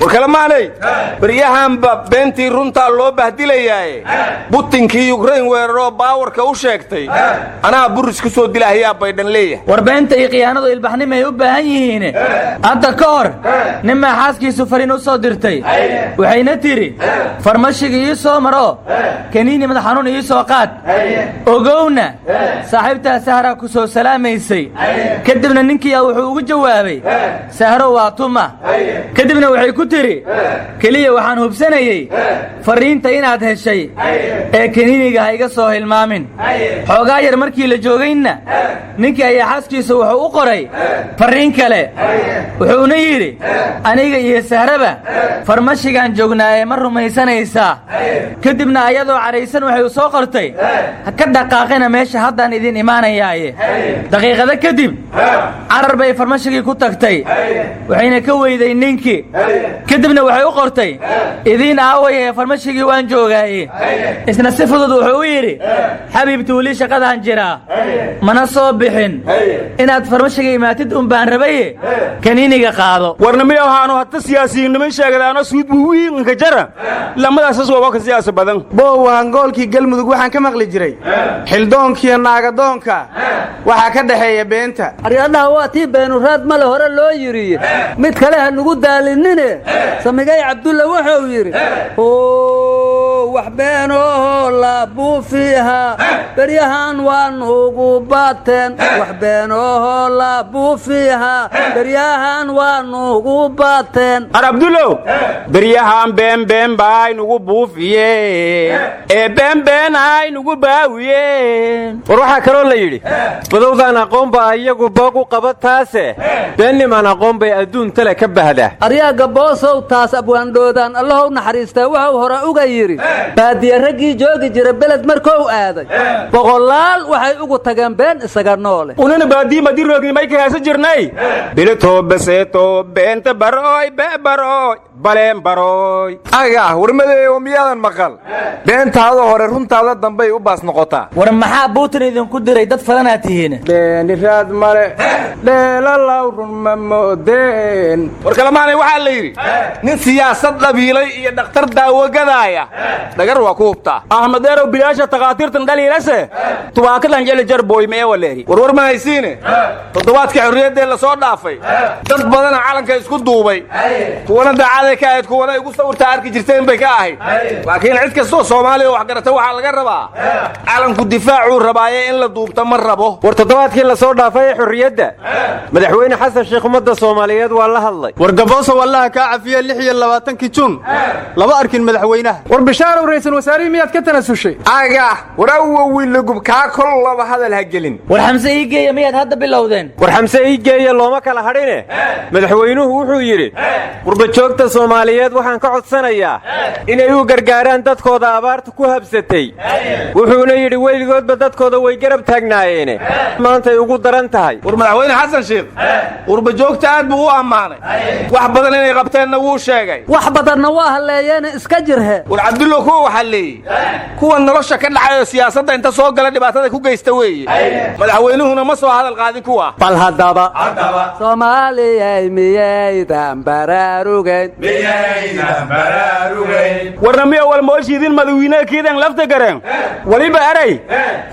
وكلماني بريهم بنتي رونتا لو بهدلياي بوتينكي يوكرين ويرو باورka u sheegtay ana buris ku soo dilaahay baydan leeyahay warbeenta iyo qiyaanadu ilbaxnimo ay u baahan yihiin hadda ka hor nima xaaskiisu fariin u soo dirtay waxayna tiri farmashiga ii soo maro kaniini madax xanuun ii soo qaad ogowna saaxiibta sahra ku soo salaamaysay kadibna ninkii wuxuu ugu jawaabay sahro waa tuma kadibna waxay ku tiri kaliya waxaan hubsanayay fariinta inaad heshay ee kaniiniga iga soo hilmaamin xoogaa yar markii la joogayna ninkii ayaa xaaskiisa wuxuu u qoray fariin kale wuxuuna yidhi aniga iyo sahraba farmashigaan joognaaye ma rumaysanaysaa kadibna ayadoo caraysan waxay u soo qortay ka dhaqaaqina meesha haddaan idin imaanayaaye daqiiqada kadib carar bay farmashigii ku tagtay waxayna ka weyday ninkii kadibna waxay u qortay idiin aaway ee farmashigii waan joogaaye isna si fudud wuxuu u yidhi xabiibti weli shaqadaan jiraa mana soo bixin inaad farmashiga imaatid un baan rabaye kaniiniga qaado warnamiyo waxaanu hata siyaasiyiinniman sheegadaano suud wiinka jara lamadaasas waa ka siyaasa badan boowahan goolkii galmudug waxaan ka maqli jiray xildoonkiiyo naagadoonka waxaa ka dhaxeeya beenta aryadhaha waa tii beenuraad male hore loo yidhi mid kale ha nugu daalinine samigay cabdulla wuxuu yidhi wax beenoo la buufiha beryahan waa nugu baateen wax beenoo la buufiha beryahan waa nugu baateen abdullow beryahan been baay nugu buufiyeen ee been ay nugu baawiyeen war waxa kale la yiri badowdaan aqoon baa iyagu booq u qabataase beenniman aqoon bay adduun tale ka bahda aryaga boosow taas abwaandoodan Allahu naxariista wuxuu hore uga yiri baadiya ragii joogi jira beled markuu aaday boqolaal waxay ugu tageen been isaga noole unana baadiya madiroogni may ka haysan jirnay bilato baseeto beenta baroy baroy baleen baroy aga warmadeeyo miyaadan maqal beentaada hore runtaada dambe u baas noqotaa war maxaa buutin idin ku diray dad falana tihiin beeniraad male dheelalaw run moodeen war kalamaanay waxa la yiri nin siyaasad qabiilay iyo dhakhtar daawagadaaya dagar waa ku hubtaa ahmadeero bilaasha taqaatirtan dhaliilase tubaakadan jeli jarboy mee waleeri war ma haysiine toddobaadkii xorriyadda la soo dhaafay dad badan calanka isku duubay kuwana daacad ka ahayd kuwana igu sawirta arki jirteen bay ka ahayd laakiin cid kastoo Soomaaliya wax garata waxa laga rabaa calanku difaacu rabaaye in la duubto ma rabo war toddobaadkii la soo dhaafay xorriyadda madaxweyne xasan sheekh ummadda Soomaaliyeed waa la hadlay war gabooso wallahi ka cafiye 26 June laba arkin madaxweynaha war bishaar ra'iisul wasaarihi miyaad ka tanasushay aga waraw wiil gub ka kol laba hadal ha gelin war xamse iigeeya miyaad hadda bilowdeen war xamse iigeeya looma kala hadhine madaxweynuhu wuxuu yiri qurba joogta Soomaaliyeed waxaan ka codsanayaa inay u gargaaraan dadkooda abaarta ku habsatay wuxuuna yiri weyligoodba dadkooda way garab taagnaayeen maanta ay ugu daran tahay war madaxweyne xasan sheekh qurba joogta aad buu u amaanay wax badan inay qabteenna wuu sheegay wax badanna waa haleeyeen iska jirhe war abdullo ku waxa leeyay kuwa nolosha ka dhacayo siyaasadda inta soo gala dhibaatada ku geysta weeye madaxweynuhuna ma soo hadal qaadin kuwa bal hadaba Soomaaliya miyaydan baraarugeen warnamiyo wal mooshiidin madaxweynaha kiidan lafta gareen waliba aray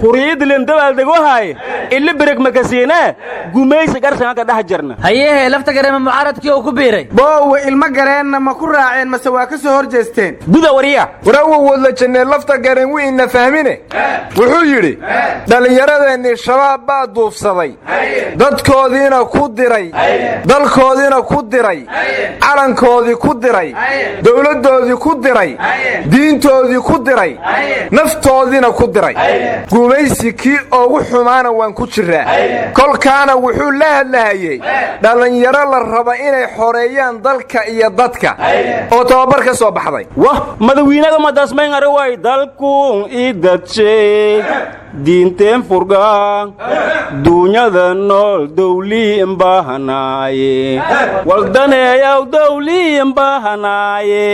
khuriyad lendabal dagohay illa birek makasiina gumaysi garsan ka dhax jirna hayehe lafta gareen mucaaradkii uu ku biiray boowe ilma gareenna ma ku raaceen mase waa ka soo horjeesteen guda wariya waraw wada jannee lafta gareen wiina fahmine wuxuu yiri dhalinyaradeenii shabaab baa duufsaday dadkoodiina ku diray dalkoodiina ku diray calankoodii ku diray dawladoodii ku diray diintoodii ku diray naftoodiina ku diray gumaysi kii ugu xumaana waan ku jiraa kolkaana wuxuu la hadlayay dhalinyaro la raba inay xoreeyaan dalka iyo dadka oo tababar ka soo baxday wah madaxweynaha ma dasmayn aray way dalku ii dadshay diinteen furgaan duunyada nool dawliin bahanaaye waldaneeyaw dawliin bahanaaye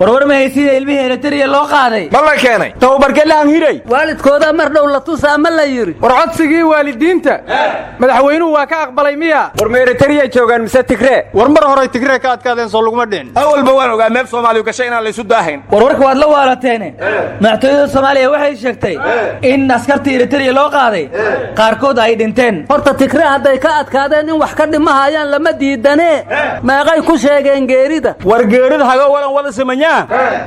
warwar ma haysiina ilmihii eritariya loo qaaday ma la keenay tababarkelaan hiray waalidkooda mar dhow la tusaa ma la yidhi war codsigii waalidiinta madaxweynuhu waa ka aqbalay miya war ma eritariya joogaan mise tigree war mar horay tigree ka adkaadeen soo laguma dhicin awalba waan ogaa meel soomaaliya gashay inaan laysu daahayn warwarka waad la waalateene madaxtooyada soomaaliya waxay sheegtay in askartii eritariya loo qaaday qaarkood ay dhinteen horta tigree hadday ka adkaadeen in wax ka dhimahayaan lama diidanee meeqay ku sheegeen geerida war geerida haga walan wada samanyaa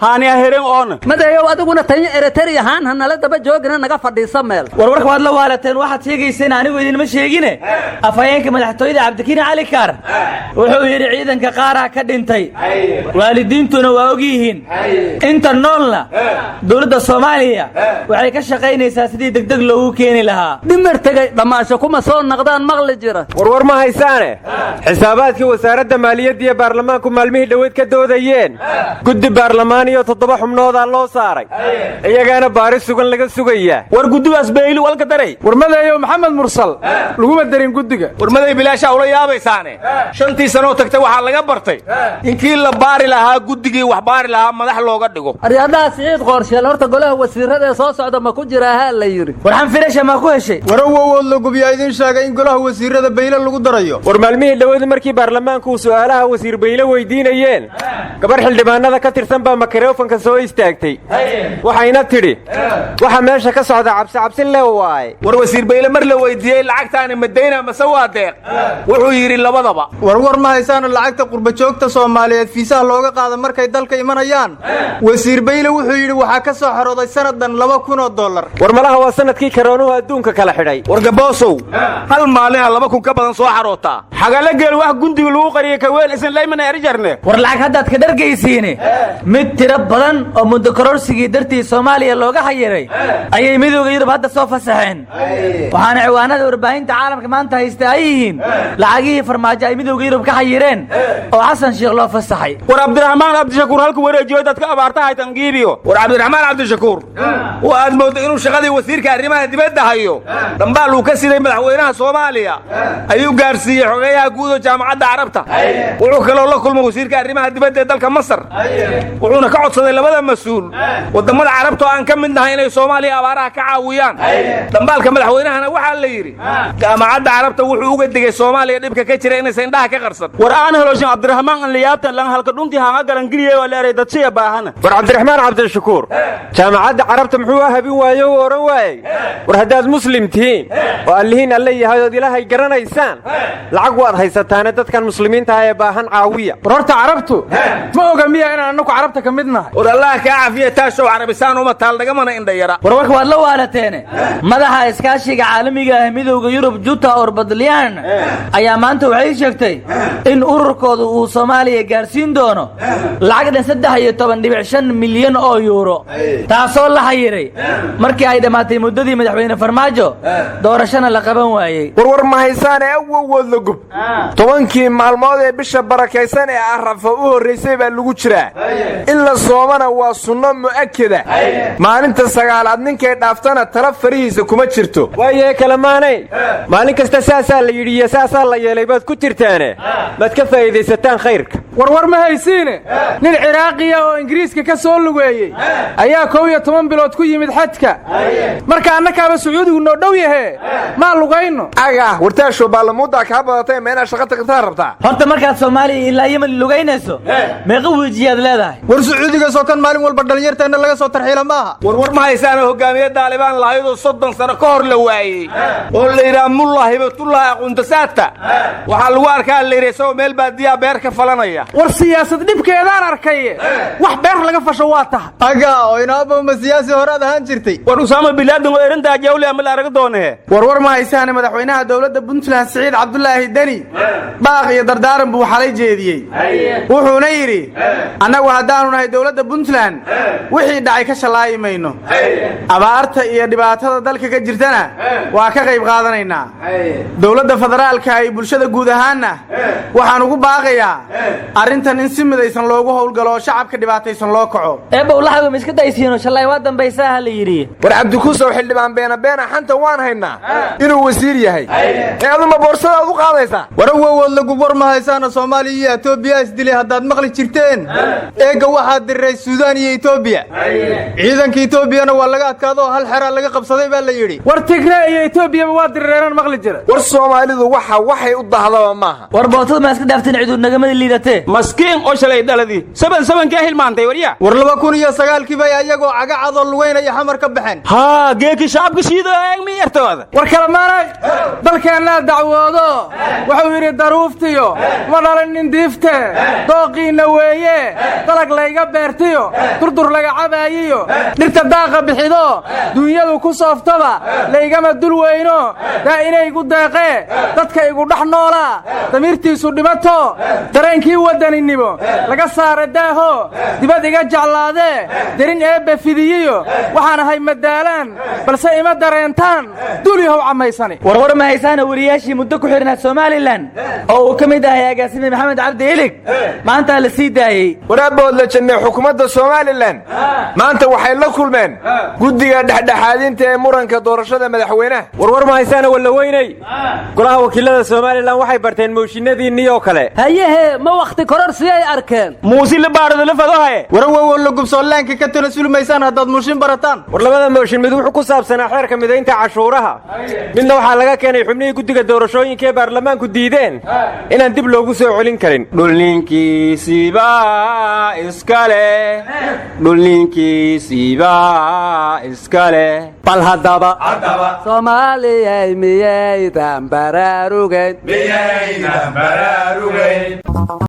haaniya heren oona madeeyow adiguna tanya eritariya haan hanala daba joogina naga fadhiisa meel warwarka waad la waalateen waxaad sheegayseen anigu idinma sheegine afhayeenka madaxtooyada cabdikiin cali kaar wuxuu yidhi ciidanka qaaraa ka dhintay waalidiintuna waa og yihiin inta noolna dowladda soomaaliya waxay ka shaqaynaysaa sidii degdeg loogu keeni lahaa dhimir tegay dhammaasho kuma soo naqdaan maqli jira warwar ma haysaane xisaabaadkii wasaaradda maaliyadda iyo baarlamaanku maalmihii dhoweed ka doodayeen guddi baarlamaan iyo 7 xubnoodaa loo saaray iyagaana baaris sugan laga sugayaa war guddigaas bayli walka daray warmadeeyo maxamed mursal laguma darin guddiga warmaday bilaasha ula yaabaysaane 5 sano tagtay waxaa laga bartay inkii la baari lahaa guddigii wax baari lahaa madax looga dhigo aryadaha siciid qoorsheel horta golaha wasiirada ee soo socda ma ku jira ha la yidhi warxan firasha ma ku heshay warawowood la gubiyaa idiin sheegay in golaha wasiirada bayle lagu darayo war maalmihii dhoweed markii baarlamaanku su'aalaha wasiir bayle weydiinayeen gabar xildhibaanada ka tirsan baa makrofanka soo istaagtay waxayna tidhi waxa meesha ka socda cabsi le waaye war wasiir bayle mar la weydiiyey lacagtaani madayna mase waa deeq wuxuu yidhi labadaba warwar ma haysaana lacagta qurbajoogta soomaaliyeed fiisaha looga qaada markay dalka imanayaan wasiir bayle wuxuu yidhi waxaa ka soo xarooday sannadan $2,000 war malaha waa sanadkii karoonuhu adduunka kala xidhay war gaboosow hal maalina 2,000 ka badan soo xarootaa xagala geel wax gundiga lagu qariyay kaweel isan laymana erijarne war lacag haddaad ka dhargaysiine mid tiro badan oo muddo kororsigii dartii soomaaliya looga xayiray ayay midowga yurub hadda soo fasaxeen waxaana ciwaanada warbaahinta caalamka maanta haysta ay yihiin lacagihii farmaajo ay midowga yurub ka xayireen oo xasan sheekh loo fasaxay war cabdiraxmaan cabdishakuur halka wareejiyo dadka abaarta haytan giibiyo war cabdiraxmaan cabdishakuur oo aad moodo inuu shaqadii wasiirka arrimaha dibadda hayo dhambaal uu ka siday madaxweynaha soomaaliya ayuu gaarsiiyey xogeeyaha guud oo jaamacadda carabta wuxuu kaloo la kulmay wasiirka arrimaha dibadda ee dalka masar wuxuuna ka codsaday labada mas-uul wadamada carabta oo aan ka mid nahay inay soomaaliya abaaraha ka caawiyaan dhambaalka madaxweynahana waxaa la yidhi jaamacadda carabta wuxuu uga digay soomaaliya dhibka ka jira inaysan indhaha ka qarsan war aan heloshin cabdiraxmaan liyaabtan lan halka dhuntii hanga galan geliye waa leeray dadsiya baahana war cabdiraxmaan cabdishakuur jaamacadda carabta muxuu habin waayo u oran waayey war haddaad muslim tihiin oo allihiin alle yahay ood ilaahay garanaysaan lacag waad haysataane dadkan muslimiinta ah ee baahan caawiya war horta carabtu ma oga miya inaan annagu carabta ka mid nahay war allah kaa cafiya taashow carabisaan uma taal dhagamana indhayara warwarka waad la waalateene madaxa iskaashiga caalamiga ah midowda yurub juta orbadlyan ayaa maanta waxay sheegtay in ururkoodu uu soomaaliya gaarsiin doono lacag dhan 13.5 milyan oo euro taasoo la xayiray markii ay dhammaatay muddadii madaxweyne farmaajo doorashana la qaban waayey warwar ma haysaane awowood la gub 10 maalmood ee bisha barakaysan ee Arafa u horeysay baa lagu jiraa in la soomana waa sunno mu'akkada maalinta sagaalaad ninkay dhaaftana tala farihiisa kuma jirto waaye kalamaanay maalin kasta saasaa la yidhi iyo saasaa la yeelay baad ku jirtaane maad ka faa'iidaysataan khayrka warwar ma haysiine nin ciraaqiya oo ingiriiska ka soo lugeeyey ayaa 11 bilood ku yimid xadka marka annakaaba sacuudigu noo dhow yahe maa lugayno aga wartaasho baalamuuda ka badatay meena shaqo tagtaa rabtaa horta markaad soomaaliya ilaa yemen lugaynayso meeqa wejiyaad leedahay war sacuudiga soo tan maalin walba dhalinyarteena laga soo tarxiila maaha warwar ma haysaana hogaamiye daalibaan lahaydoo 30 sano ka hor la waayey oo la yidhaha mullah hibatullah aqoontasaadta waxaa lagu arkaa la yidhi isagoo meel baadiyaa beer ka falanaya war siyaasad dhibkeedaan arkay wax beer laga fasho waa tahay aga oo inaaba ma siyaasi hore aad ahaan jirtay war usaama bilaadan oo erinta jawle ama la arag doonee warwar ma haysaana madaxweynaha dawladda Puntland Siciid Cabdullaahi Dani baaq iyo dardaaran buu xalay jeediyey wuxuuna yidhi annagu haddaanu nahay dawladda Puntland wixii dhacay ka shalaayimayno abaarta iyo dhibaatada dalka ka jirtana waa ka qayb qaadanaynaa dawladda federaalka ay bulshada guud ahaanna waxaan ugu baaqayaa arrintan in si midaysan loogu howlgalo oo shacabka dhibaataysan loo kaco eebbow laxaga ma iska daysiino shalay waa dambaysaa ha la yidhi war cabdikuusow xildhibaan beena xanta waan haynaa inuu wasiir yahay ee aduma boorsadaad u qaadaysaa warawowood lagu war ma haysaana soomaaliya iyo etoobiya isdilay haddaad maqli jirteen eegga waxaa diray suudaan iyo etoobiya ciidanka etoobiyana waa laga adkaado hal xeraa laga qabsaday baa la yidhi war tigre iyo etoobiyaba waa direeraan maqli jira war soomaalidu waxay u dahdaba maaha war bootada ma iska dhaafteen ciduud nagamada liidatee maskiin oo shalay dhaladii sabankee hilmaantay warya war 2009 bay ayagoo cagacadoo lugeynaya xamar ka baxeen haa geeki shacabka shiido eeg mi yartooda war kala maanay dalkeennaa dacwoodo wuxuu yidhi daruuftiyo ma dhalinin diifte dooqiinna weeye dalag layga beertiyo durdur laga cabaayiyo dhirta daaqa bixido duunyadu ku sooftaba laygama dul weyno daa inaygu deeqee dadka igu dhex noolaa damiirtiisu dhimato dareenkii wadaninimo laga saara daaho dibad iga jeclaadee darin eebbe fidiyiyo waxaan ahay madaalaan balse ima dareentaan dulyahow cammaysani warwar ma haysaana wariyaashii muddo ku xidhnaa somalilan oo uu ka mid ahay agaasime maxamed cabdi ilig maanta la sii daayey waraabood la jannay xukuumadda somalilan maanta waxay la kulmeen guddiga dhexdhexaadinta ee muranka doorashada madaxweynaha warwar ma haysaana walla weynay golaha wakiilada somalilan waxay barteen mooshinadiinnii oo kale hayehe ma wakhti kororsi ay arkeen muusi la baarada la fadohaye warawowood la gubsoolaanka ka tanasuli maysaan haddaad muushin barataan war labada mooshin mid wuxuu ku saabsanaa xeerka midaynta cashuuraha midna waxaa laga keenay xubnihii guddiga doorashooyinka ee baarlamaanku diideen inaan dib loogu soo celin karin dhulninkiisiiba iskale bal haddaba soomaaliyay miyaydan baraarugayn